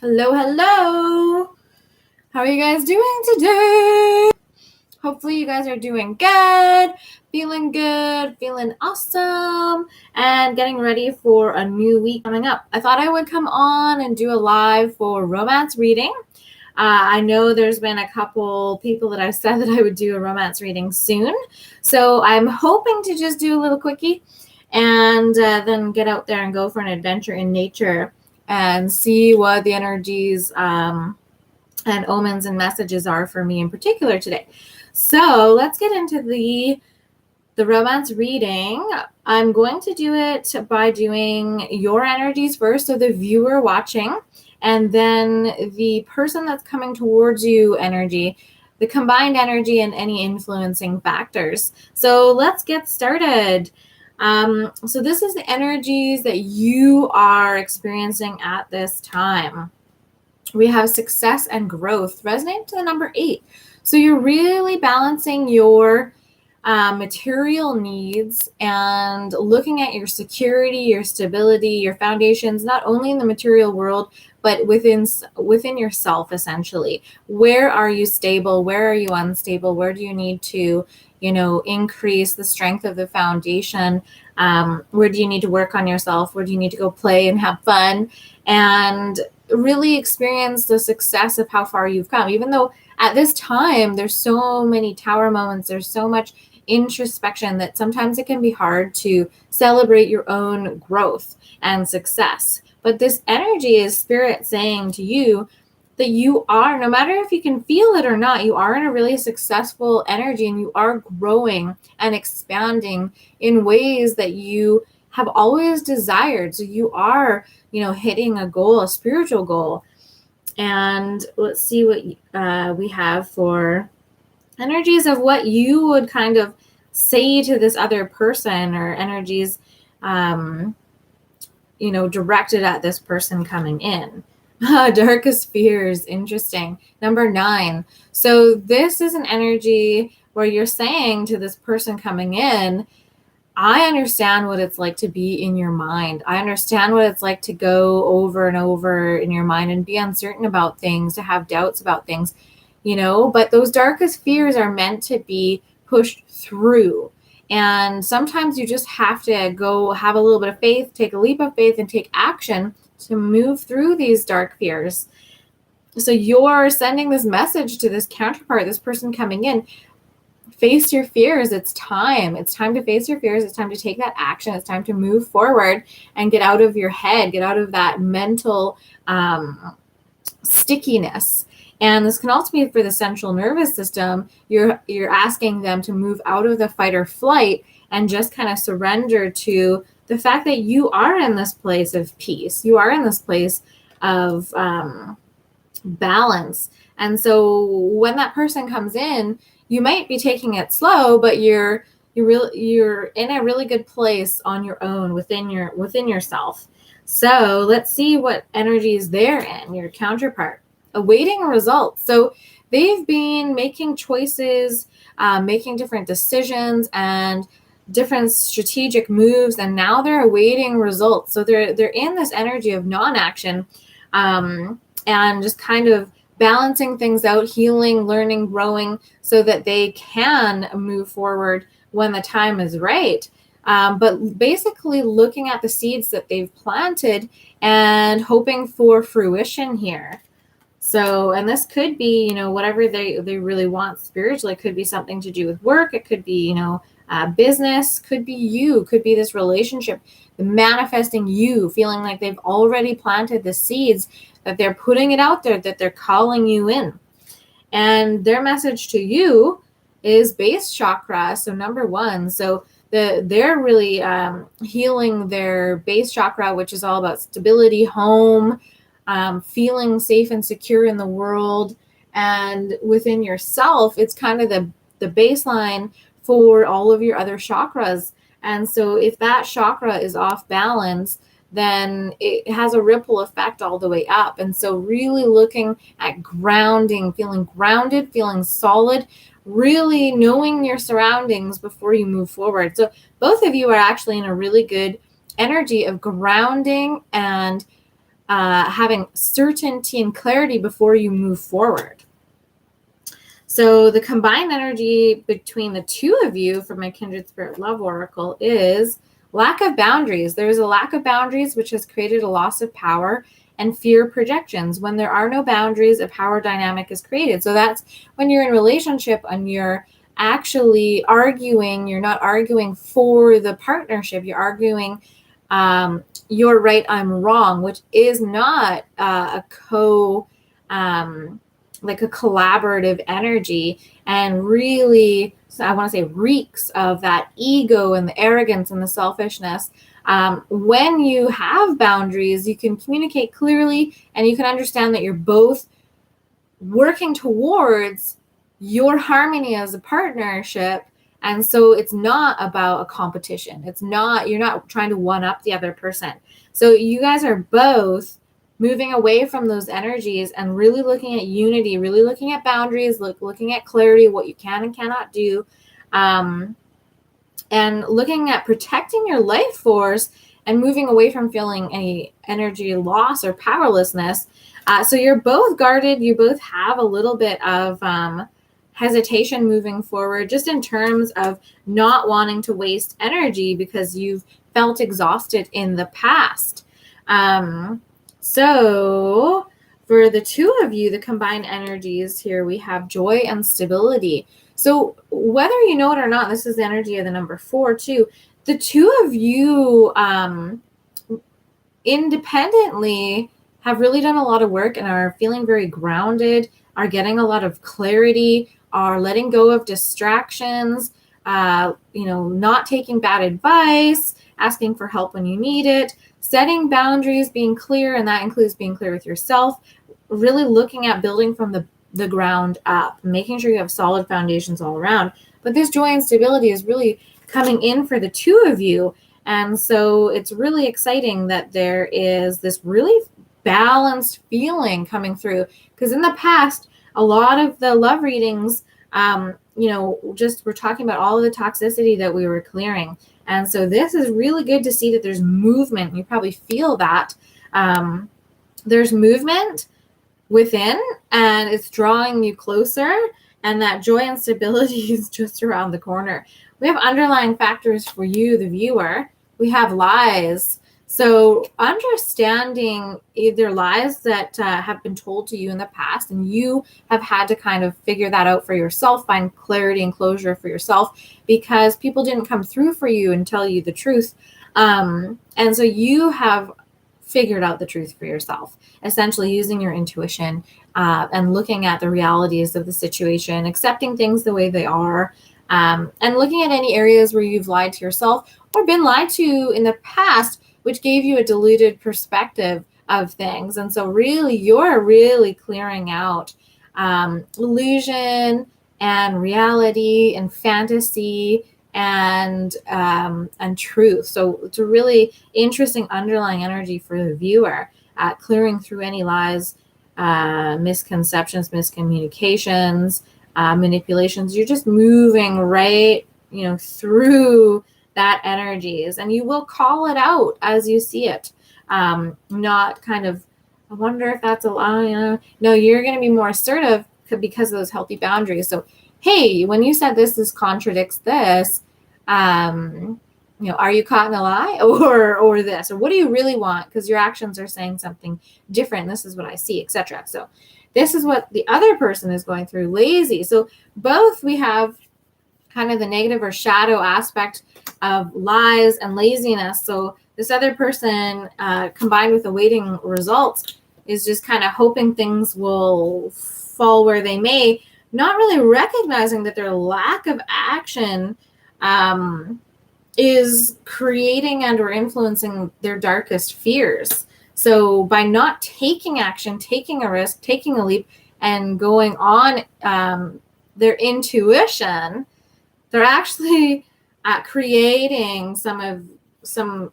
Hello, hello. How are you guys doing today? Hopefully you guys are doing good, feeling awesome, and getting ready for a new week coming up. I thought I would come on and do a live for romance reading. I know there's been a couple people that I've said that I would do a romance reading soon. So I'm hoping to just do a little quickie and then get out there and go for an adventure in nature and see what the energies and omens and messages are for me in particular today. So let's get into the romance reading. I'm going to do it by doing your energies first, so the viewer watching, and then the person that's coming towards you energy, the combined energy, and any influencing factors. So let's get started. So this is the energies that you are experiencing at this time. We have success and growth, resonate to the number 8. So you're really balancing your material needs and looking at your security, your stability, your foundations, not only in the material world, but within yourself, essentially. Where are you stable? Where are you unstable? Where do you need to, increase the strength of the foundation? Where do you need to work on yourself? Where do you need to go play and have fun and really experience the success of how far you've come? Even though at this time, there's so many tower moments, there's so much introspection that sometimes it can be hard to celebrate your own growth and success. But this energy is spirit saying to you that you are, no matter if you can feel it or not, you are in a really successful energy and you are growing and expanding in ways that you have always desired. So you are, hitting a goal, a spiritual goal. And let's see what we have for energies of what you would kind of say to this other person, or energies, directed at this person coming in. Darkest fears, interesting. Number 9. So this is an energy where you're saying to this person coming in, I understand what it's like to be in your mind. I understand what it's like to go over and over in your mind and be uncertain about things, to have doubts about things, but those darkest fears are meant to be pushed through. And sometimes you just have to go have a little bit of faith, take a leap of faith, and take action to move through these dark fears. So you're sending this message to this counterpart, this person coming in. Face your fears. It's time. It's time to face your fears. It's time to take that action. It's time to move forward and get out of your head, get out of that mental stickiness. And this can also be for the central nervous system. You're asking them to move out of the fight or flight and just kind of surrender to the fact that you are in this place of peace. You are in this place of balance. And so when that person comes in, you might be taking it slow, but you're in a really good place on your own within yourself. So let's see what energy is there in your counterpart. Awaiting results. So they've been making choices, making different decisions and different strategic moves, and now they're awaiting results. So they're in this energy of non-action, and just kind of balancing things out, healing, learning, growing, so that they can move forward when the time is right. But basically looking at the seeds that they've planted and hoping for fruition here. So, and this could be, whatever they really want spiritually. It could be something to do with work. It could be, business. Could be you. Could be this relationship, manifesting you, feeling like they've already planted the seeds, that they're putting it out there, that they're calling you in. And their message to you is base chakra. So number 1. So they're really healing their base chakra, which is all about stability, home, feeling safe and secure in the world and within yourself. It's kind of the baseline for all of your other chakras. And so if that chakra is off balance, then it has a ripple effect all the way up. And so really looking at grounding, feeling grounded, feeling solid, really knowing your surroundings before you move forward. So both of you are actually in a really good energy of grounding and having certainty and clarity before you move forward. So the combined energy between the two of you for my Kindred Spirit Love Oracle is lack of boundaries. There is a lack of boundaries, which has created a loss of power and fear projections. When there are no boundaries, a power dynamic is created. So that's when you're in a relationship and you're actually arguing. You're not arguing for the partnership. You're arguing you're right, I'm wrong, which is not like a collaborative energy, and really, I want to say, reeks of that ego and the arrogance and the selfishness. When you have boundaries, you can communicate clearly and you can understand that you're both working towards your harmony as a partnership. And so it's not about a competition. You're not trying to one up the other person. So you guys are both moving away from those energies and really looking at unity, really looking at boundaries, looking at clarity, what you can and cannot do, and looking at protecting your life force and moving away from feeling any energy loss or powerlessness. So you're both guarded. You both have a little bit of hesitation moving forward, just in terms of not wanting to waste energy because you've felt exhausted in the past. So for the two of you, the combined energies here, we have joy and stability. So whether you know it or not, this is the energy of the number 4 too. The two of you independently have really done a lot of work and are feeling very grounded, are getting a lot of clarity, are letting go of distractions, not taking bad advice, asking for help when you need it, setting boundaries, being clear, and that includes being clear with yourself, really looking at building from the ground up, making sure you have solid foundations all around. But this joy and stability is really coming in for the two of you. And so it's really exciting that there is this really balanced feeling coming through, because in the past, a lot of the love readings, just we're talking about all of the toxicity that we were clearing. And so this is really good to see that there's movement. You probably feel that there's movement within, and it's drawing you closer, and that joy and stability is just around the corner. We have underlying factors for you, the viewer. We have lies. So understanding either lies that have been told to you in the past, and you have had to kind of figure that out for yourself, find clarity and closure for yourself, because people didn't come through for you and tell you the truth. And so you have figured out the truth for yourself, essentially using your intuition and looking at the realities of the situation, accepting things the way they are, and looking at any areas where you've lied to yourself or been lied to in the past, which gave you a diluted perspective of things. And so really, you're really clearing out illusion and reality and fantasy and truth. So it's a really interesting underlying energy for the viewer, clearing through any lies, misconceptions, miscommunications, manipulations. You're just moving right, through that energies, and you will call it out as you see it. Not kind of, I wonder if that's a lie. No, you're going to be more assertive because of those healthy boundaries. So, hey, when you said this contradicts this, are you caught in a lie or this, or what do you really want? Because your actions are saying something different. This is what I see, etc. So this is what the other person is going through, lazy. So both we have kind of the negative or shadow aspect of lies and laziness. So this other person, combined with awaiting results, is just kind of hoping things will fall where they may, not really recognizing that their lack of action is creating and or influencing their darkest fears. So by not taking action, taking a risk, taking a leap, and going on their intuition, they're actually creating some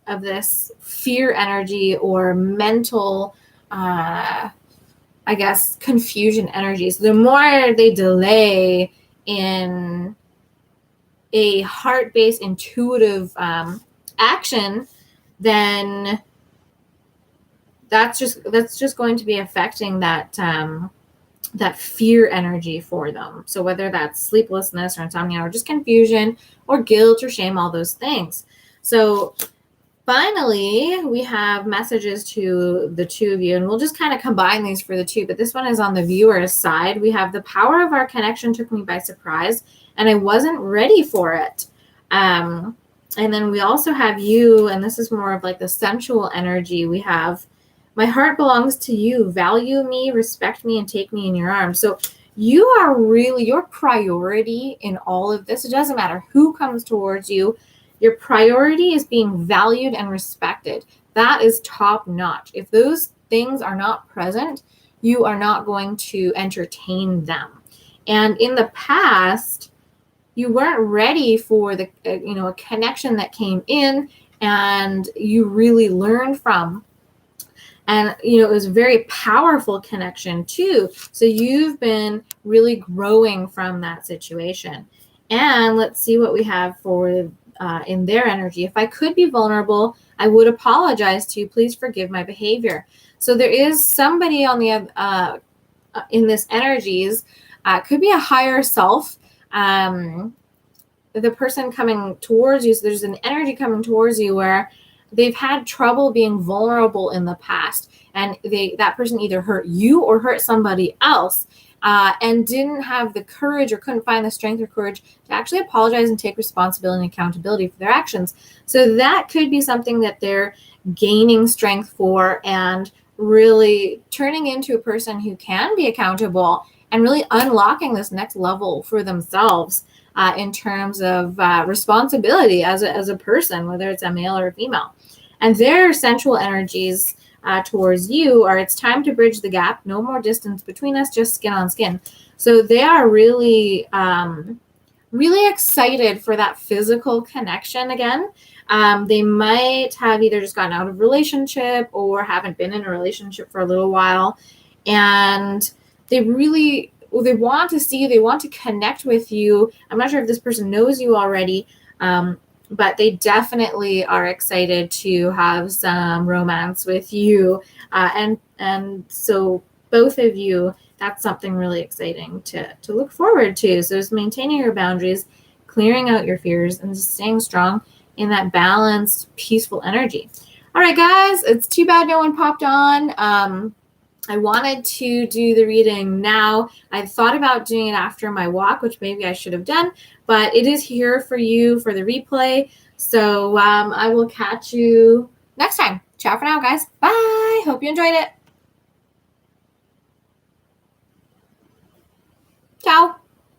of this fear energy or mental, confusion energy. So the more they delay in a heart-based intuitive action, then that's just going to be affecting that that fear energy for them. So whether that's sleeplessness or insomnia or just confusion or guilt or shame, all those things. So finally, we have messages to the two of you, and we'll just kind of combine these for the two, but this one is on the viewer's side. We have the power of our connection took me by surprise, and I wasn't ready for it. And then we also have you, and this is more of like the sensual energy. We have, my heart belongs to you. Value me, respect me, and take me in your arms. So you are really, your priority in all of this, it doesn't matter who comes towards you, your priority is being valued and respected. That is top notch. If those things are not present, you are not going to entertain them. And in the past, you weren't ready for the a connection that came in and you really learned from. And, it was a very powerful connection too. So you've been really growing from that situation. And let's see what we have for in their energy. If I could be vulnerable, I would apologize to you. Please forgive my behavior. So there is somebody on the in this energies, could be a higher self. The person coming towards you. So there's an energy coming towards you where they've had trouble being vulnerable in the past, and that person either hurt you or hurt somebody else. And didn't have the courage or couldn't find the strength or courage to actually apologize and take responsibility and accountability for their actions. So that could be something that they're gaining strength for and really turning into a person who can be accountable and really unlocking this next level for themselves in terms of responsibility as a person, whether it's a male or a female. And their sensual energies towards you are, it's time to bridge the gap. No more distance between us, just skin on skin. So they are really, really excited for that physical connection again. They might have either just gotten out of a relationship or haven't been in a relationship for a little while. And they want to see you. They want to connect with you. I'm not sure if this person knows you already, but they definitely are excited to have some romance with you. And so both of you, that's something really exciting to look forward to. So it's maintaining your boundaries, clearing out your fears, and just staying strong in that balanced, peaceful energy. All right, guys, it's too bad no one popped on. I wanted to do the reading now. I thought about doing it after my walk, which maybe I should have done, but it is here for you for the replay. So I will catch you next time. Ciao for now, guys. Bye. Hope you enjoyed it.